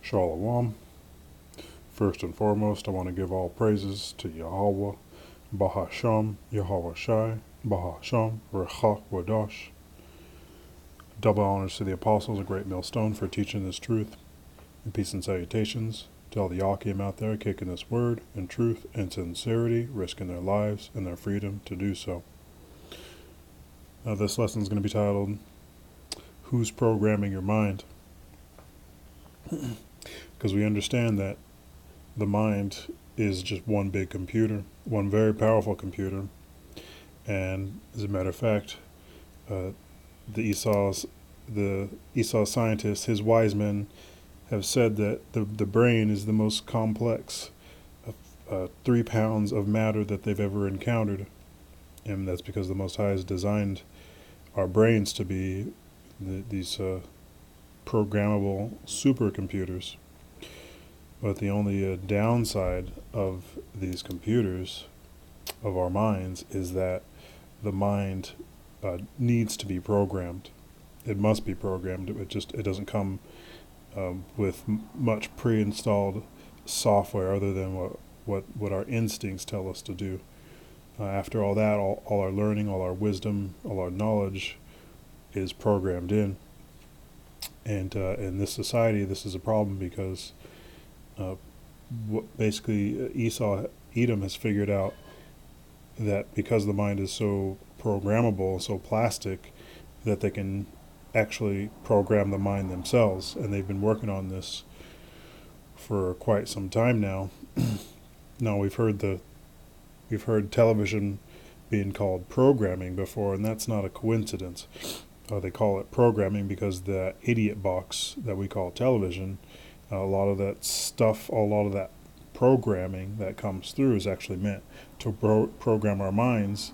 Shalom. First and foremost, I want to give all praises to Yahweh, Bahasham, Yahweh Shai, Bahasham, Rechak Wadash. Double honors to the apostles, a great millstone, for teaching this truth. And peace and salutations to all the Yakim out there kicking this word in truth and sincerity, risking their lives and their freedom to do so. This lesson is going to be titled, Who's Programming Your Mind? Because we understand that the mind is just one big computer, one very powerful computer. And as a matter of fact, the Esau scientists, his wise men, have said that the brain is the most complex 3 pounds of matter that they've ever encountered. And that's because the Most High has designed our brains to be these programmable supercomputers. But the only downside of these computers, of our minds, is that the mind needs to be programmed. It must be programmed. It doesn't come with much pre-installed software other than what our instincts tell us to do. After all that, all our learning, all our wisdom, all our knowledge is programmed in. And in this society, this is a problem because basically Edom has figured out that because the mind is so programmable, so plastic, that they can actually program the mind themselves. And they've been working on this for quite some time now. Now we've heard television being called programming before, and that's not a coincidence. They call it programming because the idiot box that we call television, a lot of that programming that comes through is actually meant to program our minds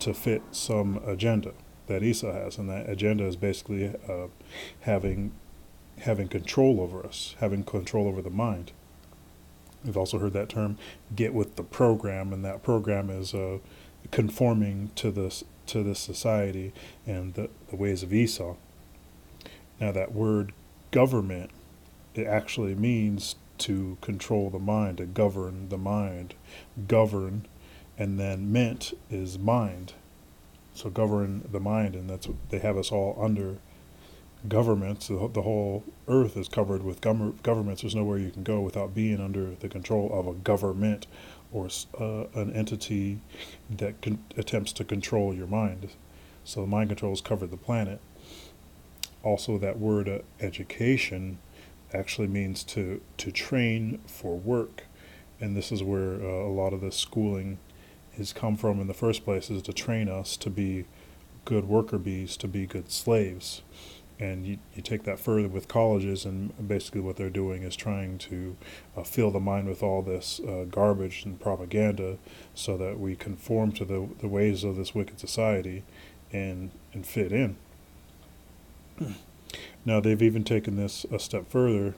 to fit some agenda that Esau has, and that agenda is basically having control over us, having control over the mind. We've also heard that term, get with the program, and that program is conforming to this society and the ways of Esau. Now that word government, it actually means to control the mind, to govern the mind. Govern, and then ment is mind. So govern the mind, and that's what they have us all under governments. The whole earth is covered with governments. There's nowhere you can go without being under the control of a government or an entity that attempts to control your mind. So mind control has covered the planet. Also, that word education actually means to train for work, and this is where a lot of the schooling has come from in the first place, is to train us to be good worker bees, to be good slaves. And you take that further with colleges, and basically what they're doing is trying to fill the mind with all this garbage and propaganda so that we conform to the ways of this wicked society and fit in. Now, they've even taken this a step further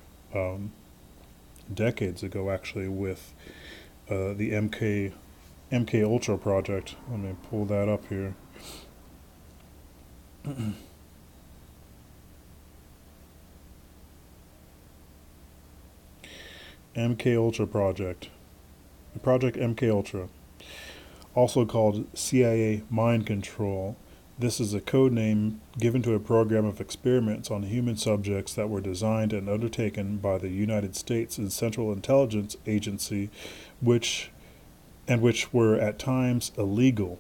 decades ago, actually, with the MK Ultra project. Let me pull that up here. MK Ultra project. Project MK Ultra, also called CIA Mind Control. This is a code name given to a program of experiments on human subjects that were designed and undertaken by the United States and Central Intelligence Agency, which were at times illegal.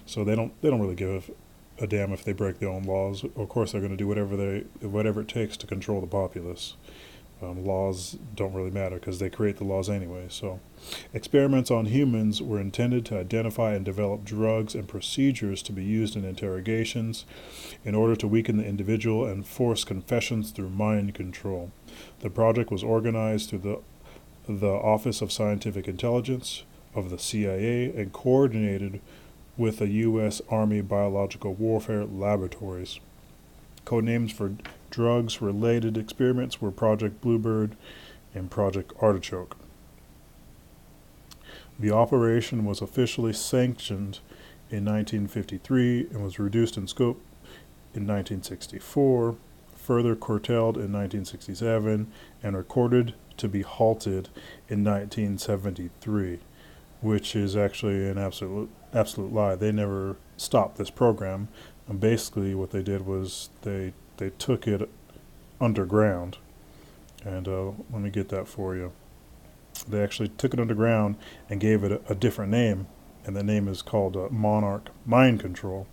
So they don't really give a damn if they break their own laws. Of course, they're going to do whatever it takes to control the populace. Laws don't really matter because they create the laws anyway. So experiments on humans were intended to identify and develop drugs and procedures to be used in interrogations in order to weaken the individual and force confessions through mind control. The project was organized through the Office of Scientific Intelligence of the CIA and coordinated with the U.S. Army Biological Warfare Laboratories. Codenames for drugs-related experiments were Project Bluebird and Project Artichoke. The operation was officially sanctioned in 1953 and was reduced in scope in 1964 further curtailed in 1967 and recorded to be halted in 1973, which is actually an absolute lie. They never stopped this program. And basically what they did was they took it underground. And let me get that for you. They actually took it underground and gave it a different name, and the name is called Monarch Mind Control.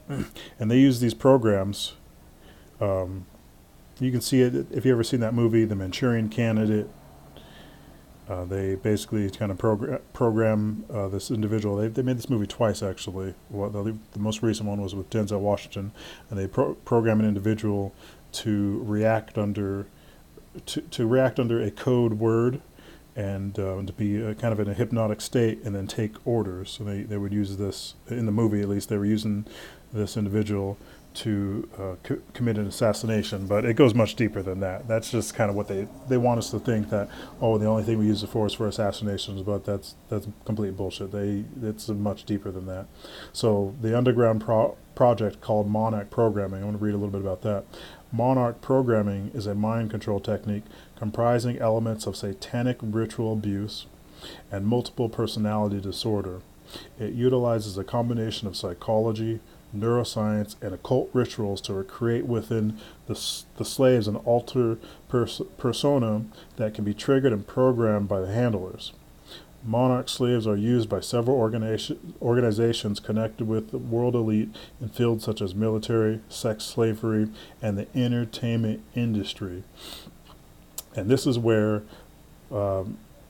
And they use these programs. You can see it if you've ever seen that movie, The Manchurian Candidate. They basically kind of program this individual. They made this movie twice, actually. Well, the most recent one was with Denzel Washington, and they program an individual to react under a code word, and to be kind of in a hypnotic state, and then take orders. So they would use this in the movie, at least. They were using this individual to commit an assassination, but it goes much deeper than that. That's just kind of what they want us to think, that the only thing we use it for is for assassinations, but that's complete bullshit. It's much deeper than that. So the underground project called Monarch Programming, I want to read a little bit about that. Monarch Programming is a mind control technique comprising elements of satanic ritual abuse and multiple personality disorder. It utilizes a combination of psychology, neuroscience, and occult rituals to create within the slaves an alter persona that can be triggered and programmed by the handlers. Monarch slaves are used by several organizations connected with the world elite in fields such as military, sex slavery, and the entertainment industry. And this is where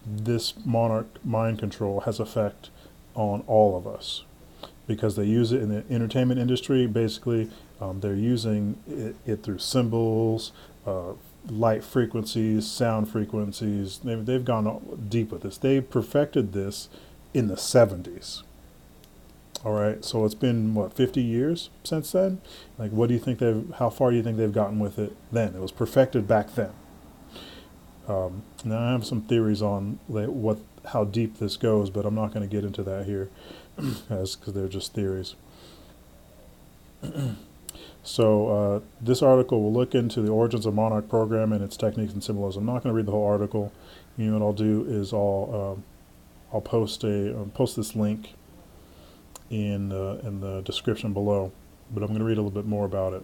this monarch mind control has effect on all of us, because they use it in the entertainment industry. Basically, they're using it through symbols, light frequencies, sound frequencies. They've gone deep with this. They perfected this in the 70s. All right, so it's been 50 years since then. Like, what do you think how far do you think they've gotten with it then? It was perfected back then. Now I have some theories on how deep this goes, but I'm not going to get into that here, because they're just theories. So this article will look into the origins of Monarch Program and its techniques and symbolism. I'm not going to read the whole article. You know what I'll do is I'll post this link in the description below, but I'm going to read a little bit more about it.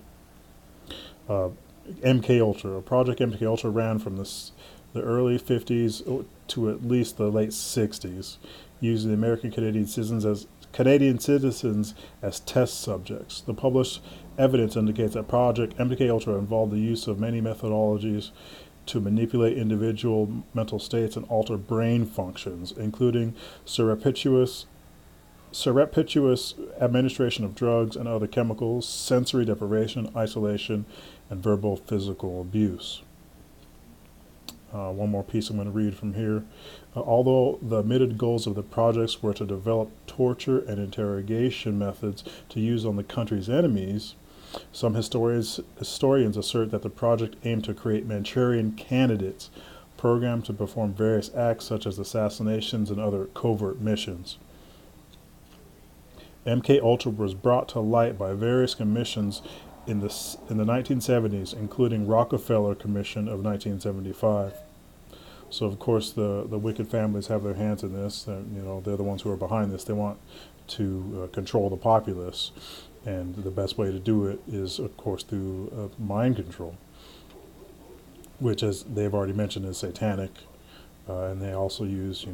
MK Ultra. Project MK Ultra ran from the early 50s to at least the late 60s, using the American Canadian citizens as test subjects. The published evidence indicates that Project MK Ultra involved the use of many methodologies to manipulate individual mental states and alter brain functions, including surreptitious administration of drugs and other chemicals, sensory deprivation, isolation, and verbal physical abuse. One more piece I'm going to read from here. Although the admitted goals of the projects were to develop torture and interrogation methods to use on the country's enemies, some historians assert that the project aimed to create Manchurian candidates programmed to perform various acts such as assassinations and other covert missions. MK Ultra was brought to light by various commissions in the 1970s, including Rockefeller Commission of 1975. So of course the wicked families have their hands in this. They're the ones who are behind this. They want to control the populace, and the best way to do it is, of course, through mind control, which, as they've already mentioned, is satanic. And they also use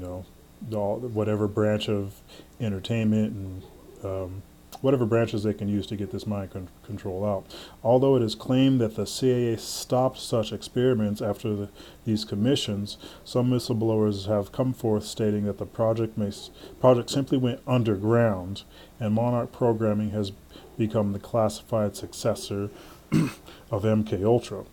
whatever branch of entertainment and whatever branches they can use to get this mind control out. Although it is claimed that the CIA stopped such experiments after these commissions, some whistleblowers have come forth stating that the project simply went underground, and Monarch Programming has become the classified successor of MK Ultra.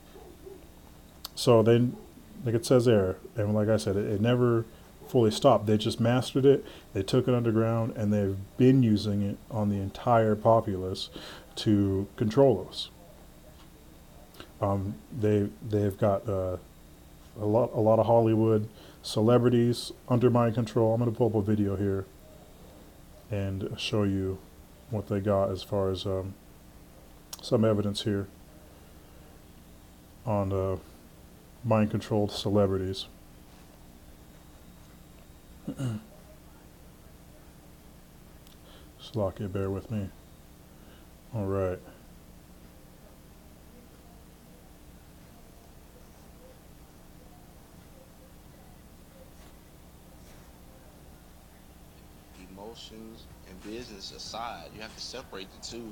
So like it says there, and like I said, it never fully stopped. They just mastered it. They took it underground, and they've been using it on the entire populace to control us. They've got a lot of Hollywood celebrities under mind control. I'm going to pull up a video here and show you what they got as far as some evidence here. on mind-controlled celebrities. Slocky, bear with me. All right. Emotions and business aside, you have to separate the two,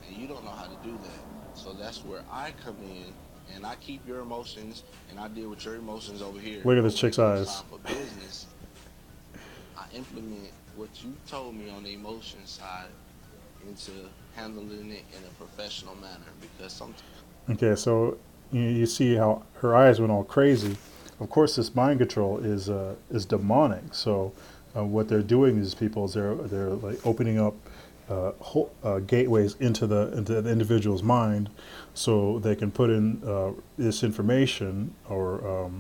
and you don't know how to do that. So that's where I come in, and I keep your emotions, and I deal with your emotions over here. Look at this chick's eyes. Time for business, I implement what you told me on the emotion side into handling it in a professional manner, because sometimes. Okay, so you see how her eyes went all crazy. Of course, this mind control is demonic. So what they're doing, these people, is they're like opening up gateways into the individual's mind, so they can put in this information or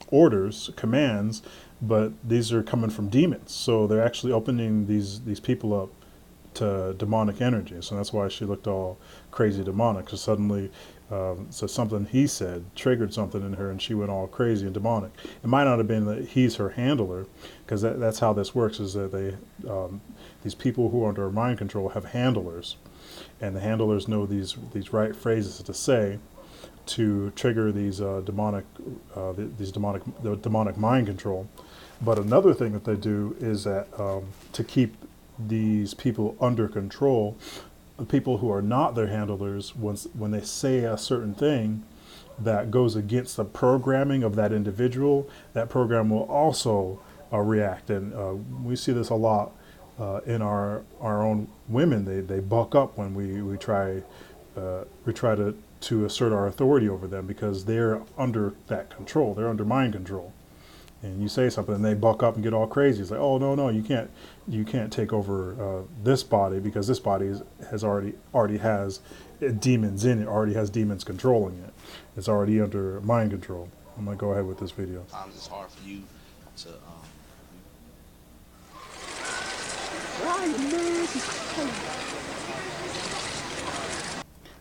orders, commands, but these are coming from demons. So they're actually opening these people up to demonic energy. So that's why she looked all crazy demonic. So suddenly, so something he said triggered something in her, and she went all crazy and demonic. It might not have been that he's her handler, because that's how this works. Is that these people who are under mind control have handlers, and the handlers know these right phrases to say to trigger these demonic mind control. But another thing that they do is that to keep these people under control, the people who are not their handlers, when they say a certain thing that goes against the programming of that individual, that program will also react. And we see this a lot in our own women. They buck up when we try to assert our authority over them, because they're under that control. They're under mind control. And you say something and they buck up and get all crazy. It's like, oh no, you can't take over this body, because this body already has demons in it, already has demons controlling it. It's already under mind control. I'm gonna go ahead with this video. Sometimes it's hard for you to.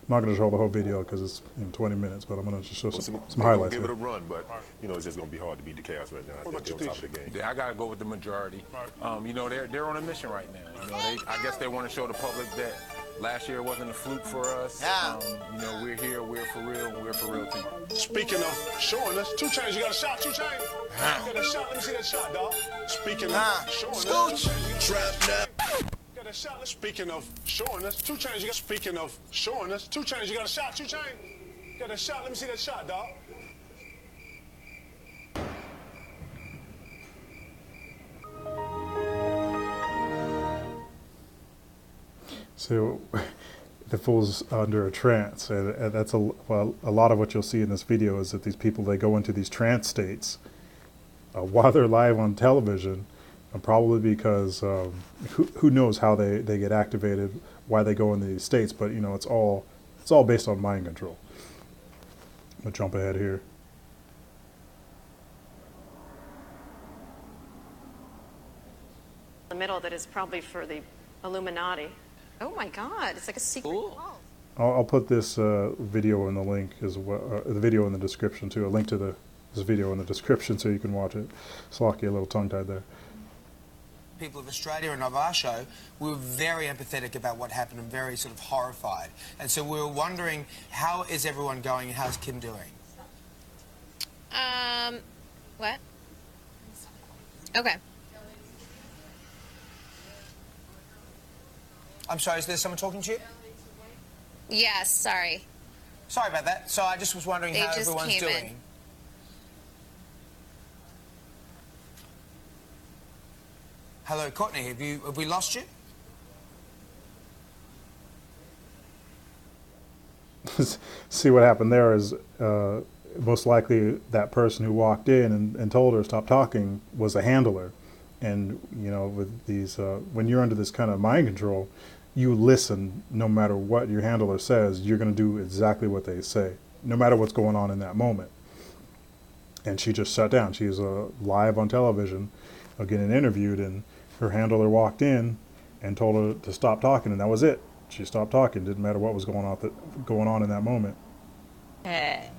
I'm not going to show the whole video because it's 20 minutes, but I'm going to just show some highlights. Give it a run, but it's just going to be hard to beat the Cavs right now. I think they're on top of the game. Yeah, I got to go with the majority. They're on a mission right now. I guess they want to show the public that last year wasn't a fluke for us. Yeah. We're here, we're for real team. Speaking of showing us, 2 Chainz, you got a shot, 2 Chainz? You got a shot? Let me see that shot, dog. Speaking of showing us, trap now. Got a shot. Speaking of showing us, 2 Chainz, you got. Speaking of showing us, 2 Chainz, you got a shot, 2 Chainz? Got a shot? Let me see that shot, dog. So the fool's under a trance, and that's a lot of what you'll see in this video is that these people, they go into these trance states while they're live on television, probably because who knows how they get activated, why they go into these states, but it's all based on mind control. I'm gonna jump ahead here. The middle that is probably for the Illuminati. Oh my God! It's like a secret vault. I'll put this video in the link as well, the video in the description too. A link to this video in the description so you can watch it. Slocky, a little tongue-tied there. People of Australia and of our show, we were very empathetic about what happened and very sort of horrified. And so we were wondering, how is everyone going and how's Kim doing? What? Okay. I'm sorry, is there someone talking to you? Yes, sorry. Sorry about that. So I just was wondering how just everyone's came doing. in. Hello, Courtney, have we lost you? See, what happened there is most likely that person who walked in and told her to stop talking was a handler. And with these when you're under this kind of mind control, you listen. No matter what your handler says, you're going to do exactly what they say, no matter what's going on in that moment. And she just sat down. She was live on television getting interviewed, and her handler walked in and told her to stop talking, and that was it. She stopped talking. Didn't matter what was going on in that moment. Hey.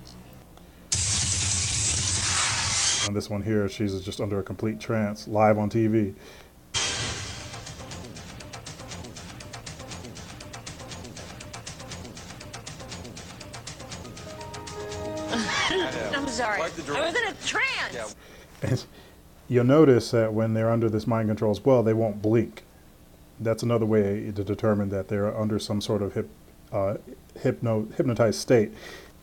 And this one here, she's just under a complete trance, live on TV. I'm sorry. I was in a trance. And you'll notice that when they're under this mind control as well, they won't blink. That's another way to determine that they're under some sort of hypnotized state.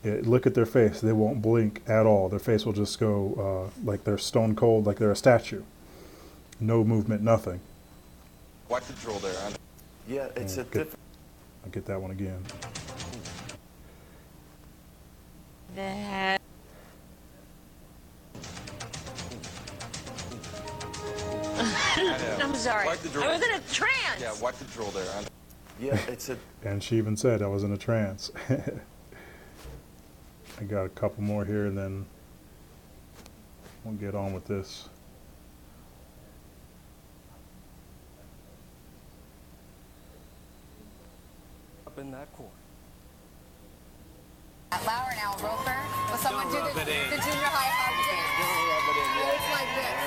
Look at their face. They won't blink at all. Their face will just go like they're stone cold, like they're a statue. No movement, nothing. What control there? Yeah, it's a different. I'll get that one again. That. I'm sorry. I was in a trance. Yeah, what control there? Yeah, it's a. And she even said I was in a trance. I got a couple more here, and then we'll get on with this. Up in that court. Lauer and Al Roper. Will someone do the junior high hug dance? It's like this.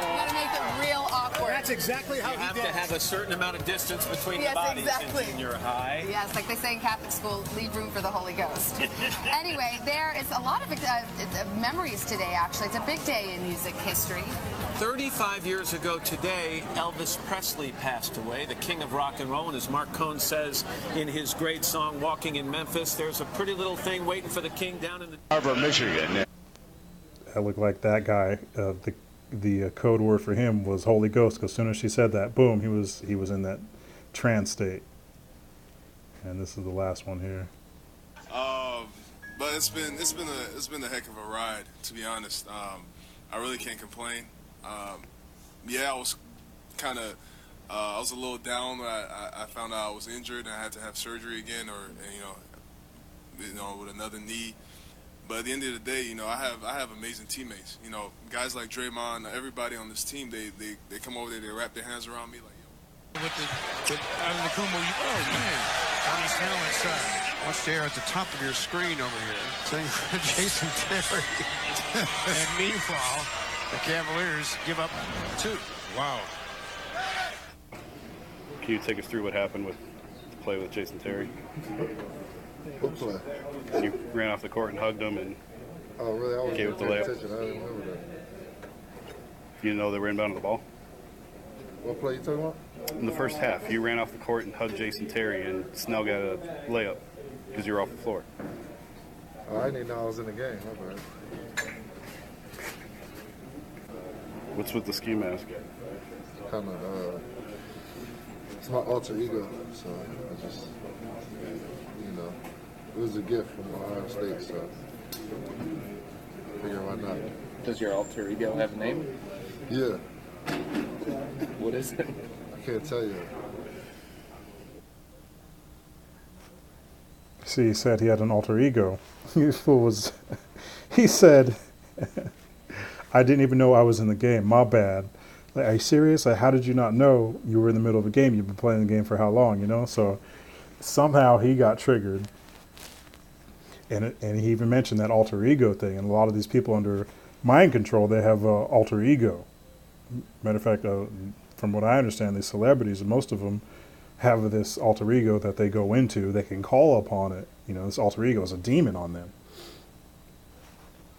You gotta make it real awkward. That's exactly how you have to have a certain amount of distance between the bodies in junior high. Yes, like they say in Catholic school, leave room for the Holy Ghost. Anyway, there is a lot of memories today, actually. It's a big day in music history. 35 years ago today, Elvis Presley passed away, the king of rock and roll. And as Mark Cohn says in his great song, Walking in Memphis, there's a pretty little thing waiting for the king down in the... Harbor, Michigan. I look like that guy. The code word for him was Holy Ghost, because as soon as she said that, boom, he was in that trance state. And this is the last one here. But it's been a heck of a ride, to be honest. I really can't complain. Yeah, I was kind of I was a little down when I found out I was injured and I had to have surgery again, or you know, with another knee. But at the end of the day, you know, I have amazing teammates. You know, guys like Draymond, everybody on this team, they come over there, they wrap their hands around me like, yo. With Antetokounmpo, oh man, on his helmet, watch there at the top of your screen over here, saying Jason Terry. And meanwhile, the Cavaliers give up 2. Wow. Can you take us through what happened with the play with Jason Terry? What play? You ran off the court and hugged him and really? gave it the layup. I didn't remember that. You didn't know they were inbounding the ball? What play you talking about? In the first half, you ran off the court and hugged Jason Terry, and Snell got a layup because you were off the floor. I didn't even know I was in the game. My bad. What's with the ski mask? Kind of, it's my alter ego, so I just, you know, it was a gift from Ohio State, so I figure why not. Does your alter ego have a name? Yeah. What is it? I can't tell you. See, he said he had an alter ego. He said, I didn't even know I was in the game. My bad. Like, are you serious? Like, how did you not know you were in the middle of a game? You've been playing the game for how long, you know? So somehow he got triggered. And he even mentioned that alter ego thing. And a lot of these people under mind control, they have alter ego. Matter of fact, from what I understand, these celebrities, most of them have this alter ego that they go into. They can call upon it. You know, this alter ego is a demon on them.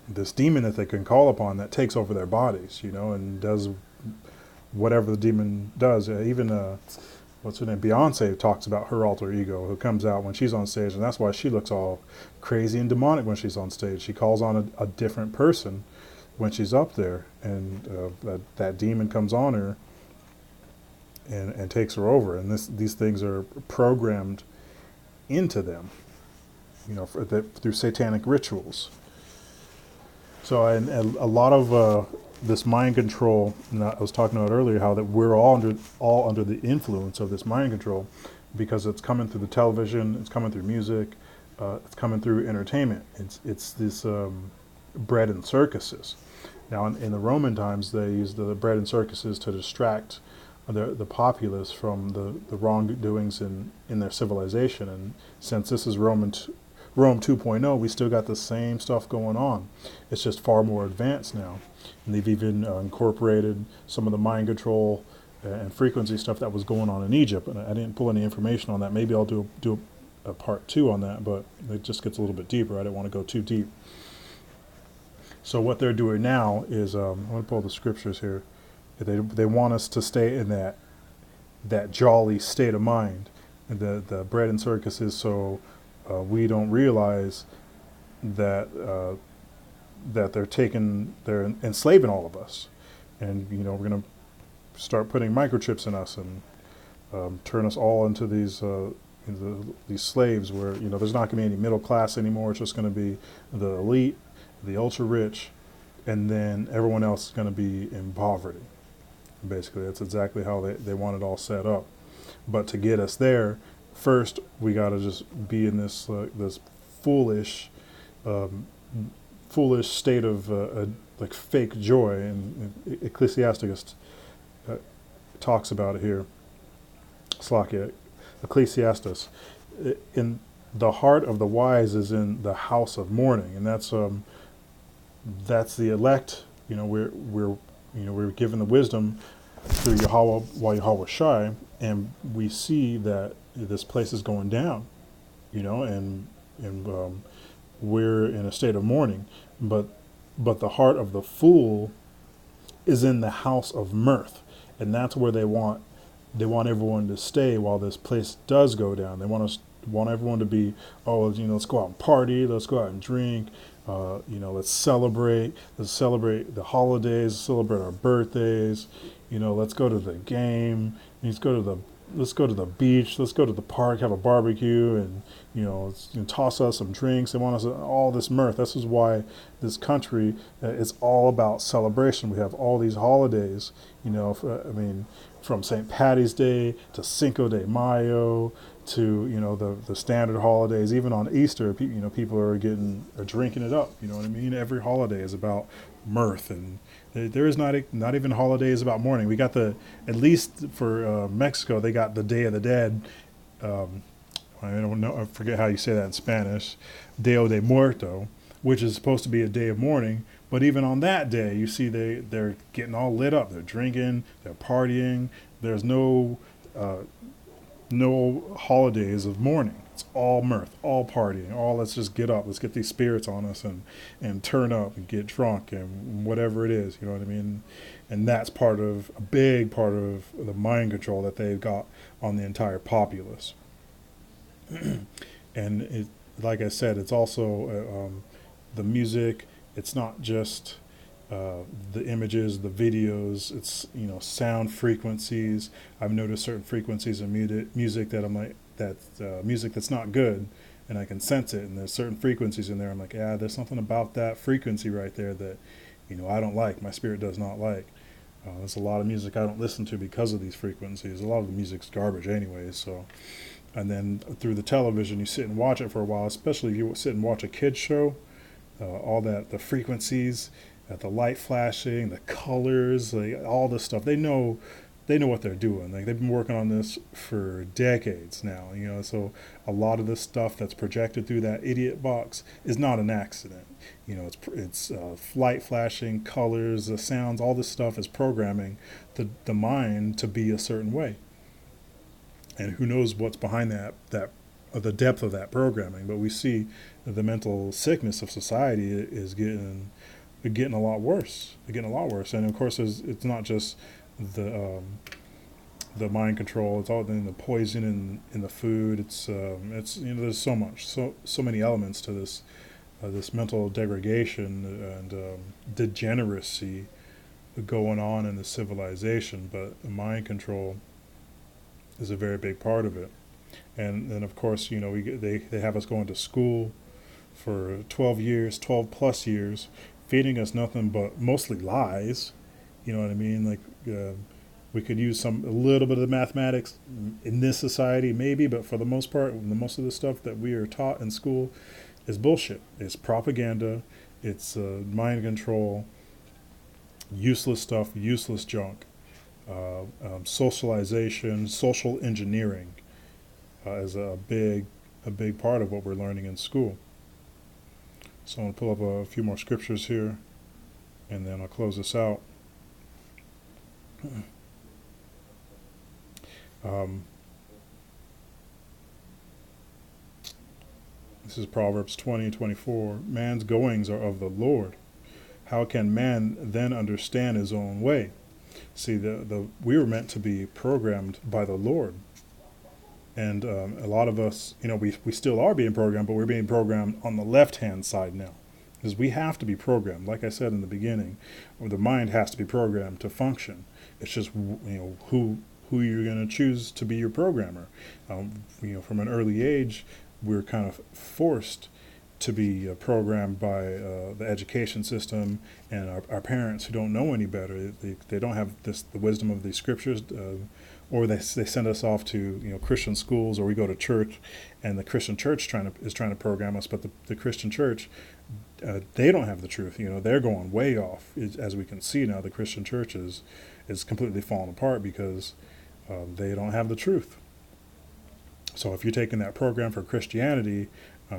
This demon that they can call upon that takes over their bodies, you know, and does whatever the demon does. Even, what's her name? Beyonce talks about her alter ego who comes out when she's on stage, and that's why she looks all crazy and demonic when she's on stage. She calls on a different person when she's up there, and that demon comes on her and takes her over. And these things are programmed into them, you know, through satanic rituals. So, and a lot of this mind control, and I was talking about earlier, how that we're all under the influence of this mind control, because it's coming through the television, it's coming through music, it's coming through entertainment. It's this bread and circuses. Now, in the Roman times, they used the bread and circuses to distract the populace from the wrongdoings in their civilization. And since this is Roman Rome 2.0, we still got the same stuff going on. It's just far more advanced now. And they've even incorporated some of the mind control and frequency stuff that was going on in Egypt. And I didn't pull any information on that. Maybe I'll do a part 2 on that, but it just gets a little bit deeper. I don't want to go too deep. So what they're doing now is, I'm going to pull the scriptures here. They want us to stay in that jolly state of mind. And the bread and circuses, so we don't realize that that they're enslaving all of us. And, you know, we're going to start putting microchips in us and turn us all into these slaves where, you know, there's not going to be any middle class anymore. It's just going to be the elite, the ultra rich, and then everyone else is going to be in poverty. Basically, that's exactly how they want it all set up. But to get us there, first we got to just be in this this foolish state of like fake joy. And Ecclesiasticus talks about it here. Slakia, Ecclesiastes, in the heart of the wise is in the house of mourning, and that's the elect. You know, we're given the wisdom through Yahweh while Yahweh Shai, and we see that this place is going down, you know, and we're in a state of mourning. But the heart of the fool is in the house of mirth, and that's where they want everyone to stay while this place does go down. They want everyone to be, oh, you know, let's go out and party, let's go out and drink, you know, let's celebrate the holidays, celebrate our birthdays, you know, let's go to the game, let's go to the beach, let's go to the park, have a barbecue, and, you know, toss us some drinks. They want us all this mirth. This is why this country is all about celebration. We have all these holidays, you know, from St. Patty's Day to Cinco de Mayo to, you know, the standard holidays. Even on Easter, you know, people are drinking it up. You know what I mean? Every holiday is about mirth, and there is not even holidays about mourning. We got at least for Mexico, they got the Day of the Dead. I don't know, I forget how you say that in Spanish, Día de Muerto, which is supposed to be a day of mourning. But even on that day, you see they're getting all lit up. They're drinking, they're partying. There's no holidays of mourning. It's all mirth, all partying, all let's just get up, let's get these spirits on us and turn up and get drunk and whatever it is, you know what I mean? And that's a big part of the mind control that they've got on the entire populace. And like I said, it's also the music. It's not just the images, the videos. It's, you know, sound frequencies. I've noticed certain frequencies of music that I'm like, that's music that's not good, and I can sense it. And there's certain frequencies in there. I'm like, yeah, there's something about that frequency right there that, you know, I don't like. My spirit does not like. There's a lot of music I don't listen to because of these frequencies. A lot of the music's garbage anyways. So, and then through the television, you sit and watch it for a while, especially if you sit and watch a kid's show. All the frequencies, the light flashing, the colors, like all this stuff. They know what they're doing. Like, they've been working on this for decades now, you know. So a lot of this stuff that's projected through that idiot box is not an accident. You know, it's light flashing, colors, the sounds, all this stuff is programming the mind to be a certain way. And who knows what's behind the depth of that programming. But we see the mental sickness of society is getting a lot worse. And of course, it's not just the mind control. It's all in the poison in the food. It's you know, there's so many elements to this mental degradation and degeneracy going on in the civilization. But the mind control is a very big part of it. And then, of course, you know, they have us going to school for 12 plus years, feeding us nothing but mostly lies. You know what I mean? Like, we could use a little bit of the mathematics in this society, maybe, but for the most part, most of the stuff that we are taught in school is bullshit. It's propaganda. It's mind control, useless stuff, useless junk. Socialization, social engineering is a big part of what we're learning in school. So I'm going to pull up a few more scriptures here, and then I'll close this out. This is Proverbs 20:24. Man's goings are of the Lord. How can man then understand his own way? See, we were meant to be programmed by the Lord. And a lot of us, we still are being programmed, but we're being programmed on the left-hand side now. Because we have to be programmed. Like I said in the beginning, the mind has to be programmed to function. It's just, who you're going to choose to be your programmer. From an early age, we're kind of forced to be programmed by the education system and our parents who don't know any better. They don't have the wisdom of the scriptures, or they send us off to Christian schools, or we go to church, and the Christian church is trying to program us. But the Christian church, they don't have the truth. They're going way off. As we can see now, the Christian church is completely falling apart because they don't have the truth. So if you're taking that program for Christianity,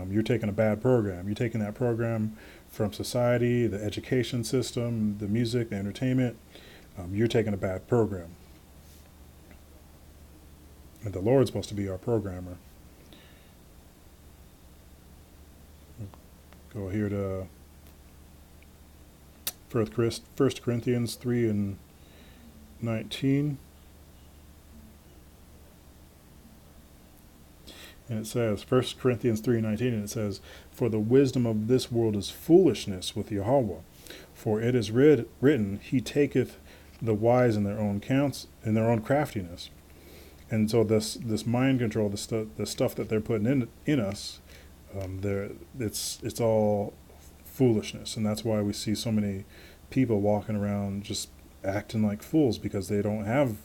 you're taking a bad program. You're taking that program from society, the education system, the music, the entertainment. You're taking a bad program. And the Lord's supposed to be our programmer. Go here to 1 Corinthians 3:19. And it says, 1 Corinthians 3:19, and it says, "For the wisdom of this world is foolishness with Yahweh. For it is written, He taketh the wise in their own craftiness." And so this mind control, the stuff that they're putting in us, it's all foolishness. And that's why we see so many people walking around just acting like fools, because they don't have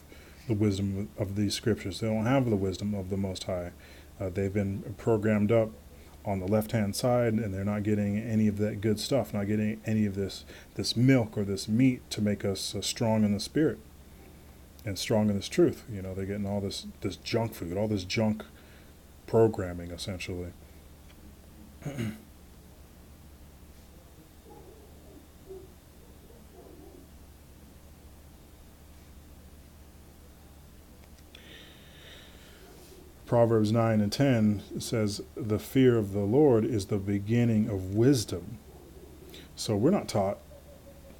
the wisdom of these scriptures. They don't have the wisdom of the Most High. They've been programmed up on the left-hand side, and they're not getting any of that good stuff, not getting any of this milk or this meat to make us strong in the spirit and strong in this truth. They're getting all this junk food, all this junk programming, essentially. Proverbs 9:10 says, "The fear of the Lord is the beginning of wisdom." So we're not taught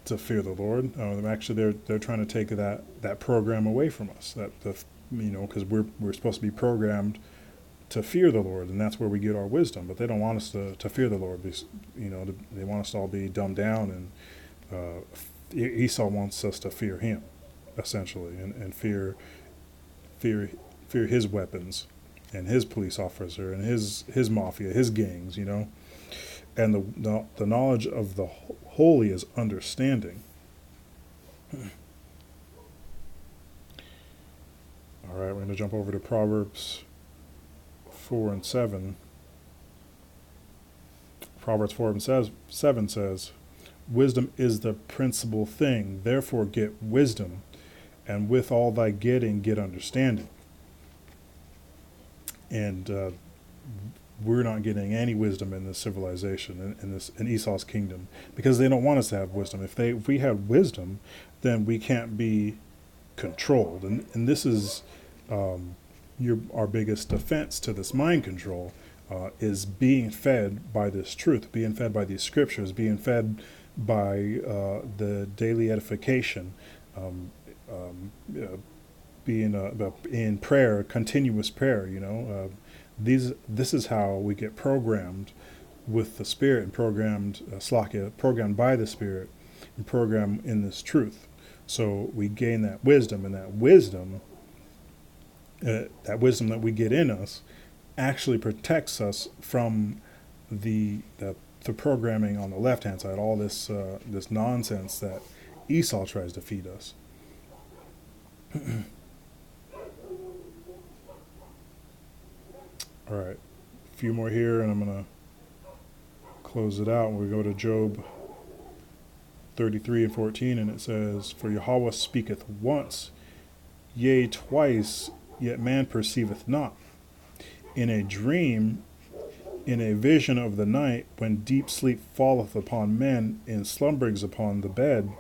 to fear the Lord. Actually, they're trying to take that program away from us. Because we're supposed to be programmed to fear the Lord, and that's where we get our wisdom. But they don't want us to fear the Lord. They want us to all be dumbed down, and Esau wants us to fear him, essentially, and fear his weapons, and his police officer, and his mafia, his gangs, And the knowledge of the holy is understanding. All right, we're going to jump over to Proverbs 4:7. Proverbs 4:7 says, "Wisdom is the principal thing, therefore get wisdom, and with all thy getting get understanding." And we're not getting any wisdom in this civilization, in Esau's kingdom, because they don't want us to have wisdom. If we had wisdom, then we can't be controlled. And this is our biggest offense to this mind control, is being fed by this truth, being fed by these scriptures, being fed by the daily edification, being in prayer, continuous prayer. This is how we get programmed with the Spirit, and programmed by the Spirit, and programmed in this truth. So we gain that wisdom, and that wisdom that we get in us actually protects us from the programming on the left-hand side, all this nonsense that Esau tries to feed us. All right, a few more here, and I'm going to close it out. We go to Job 33:14, and it says, "For Yahweh speaketh once, yea, twice, yet man perceiveth not. In a dream in a vision of the night, when deep sleep falleth upon men, in slumberings upon the bed,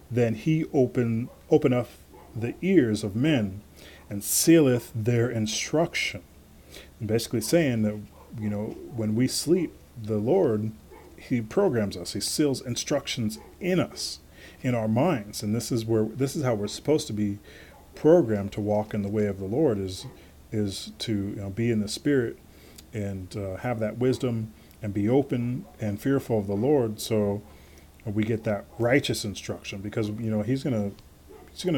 then he openeth the ears of men, and sealeth their instruction. And basically saying that, you know, when we sleep, the Lord, he programs us. He seals instructions in us, in our minds. And this is how we're supposed to be programmed to walk in the way of the Lord, is to, you know, be in the Spirit and have that wisdom and be open and fearful of the Lord, so we get that righteous instruction. Because, you know, he's gonna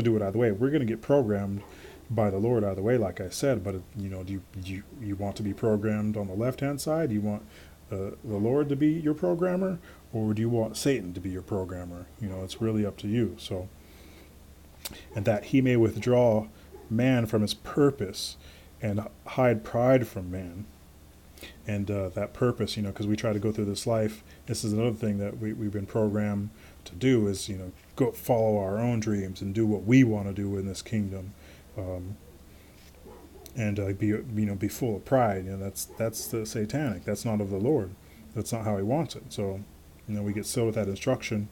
do it either way. We're gonna get programmed by the Lord either way, like I said. But you know, do you want to be programmed on the left hand side? Do you want the Lord to be your programmer, or do you want Satan to be your programmer? You know, it's really up to you. So, and that he may withdraw man from his purpose and hide pride from man. And that purpose, you know, because we try to go through this life. This is another thing that we've been programmed to do, is, you know, go follow our own dreams and do what we want to do in this kingdom, and be full of pride. You know, that's the satanic. That's not of the Lord. That's not how He wants it. So, you know, we get sealed with that instruction,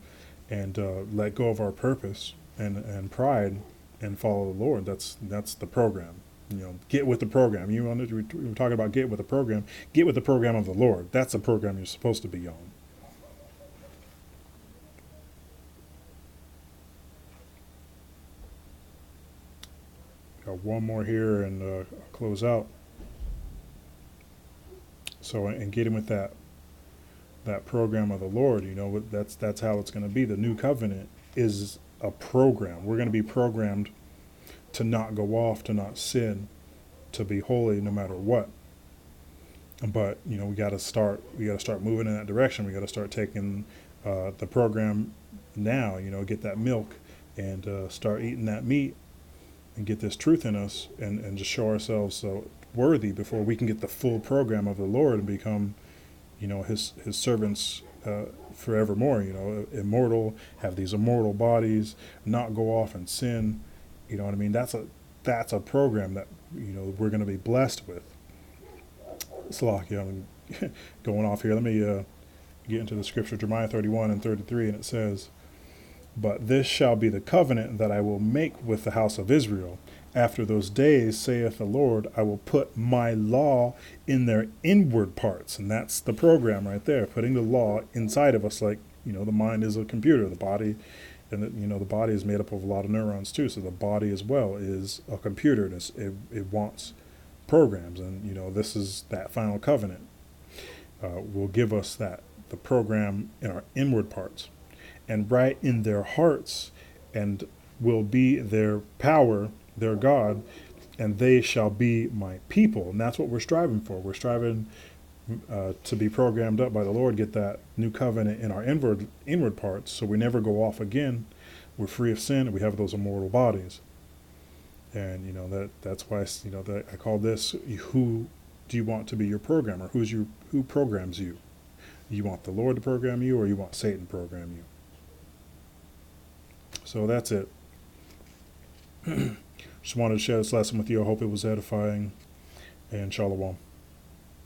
and let go of our purpose and pride, and follow the Lord. That's the program. You know, get with the program. We were talking about get with the program. Get with the program of the Lord. That's the program you're supposed to be on. Got one more here, and I'll close out. So, and getting with that program of the Lord, you know, that's how it's going to be. The new covenant is a program. We're going to be programmed to not go off, to not sin, to be holy no matter what. But, you know, we got to start moving in that direction. We got to start taking the program now, you know, get that milk, and start eating that meat, and get this truth in us, and just show ourselves worthy before we can get the full program of the Lord and become, you know, his servants forevermore, you know, immortal, have these immortal bodies, not go off and sin. You know what I mean? That's a program that, you know, we're going to be blessed with. Salakia, I'm going off here. Let me get into the scripture, Jeremiah 31 and 33, and it says, "But this shall be the covenant that I will make with the house of Israel. After those days, saith the Lord, I will put my law in their inward parts." And that's the program right there, putting the law inside of us. Like, you know, the mind is a computer, the body, and the body is made up of a lot of neurons too. So the body as well is a computer, and it wants programs. And, you know, this is that final covenant will give us the program in our inward parts, and write in their hearts, and will be their power, their God, and they shall be my people. And that's what we're striving for. We're striving to be programmed up by the Lord, get that new covenant in our inward parts, so we never go off again. We're free of sin, and we have those immortal bodies. And, you know, that's why, you know, that I call this, who do you want to be your programmer? Who programs you? You want the Lord to program you, or you want Satan to program you? So that's it. Just wanted to share this lesson with you. I hope it was edifying, and shalom.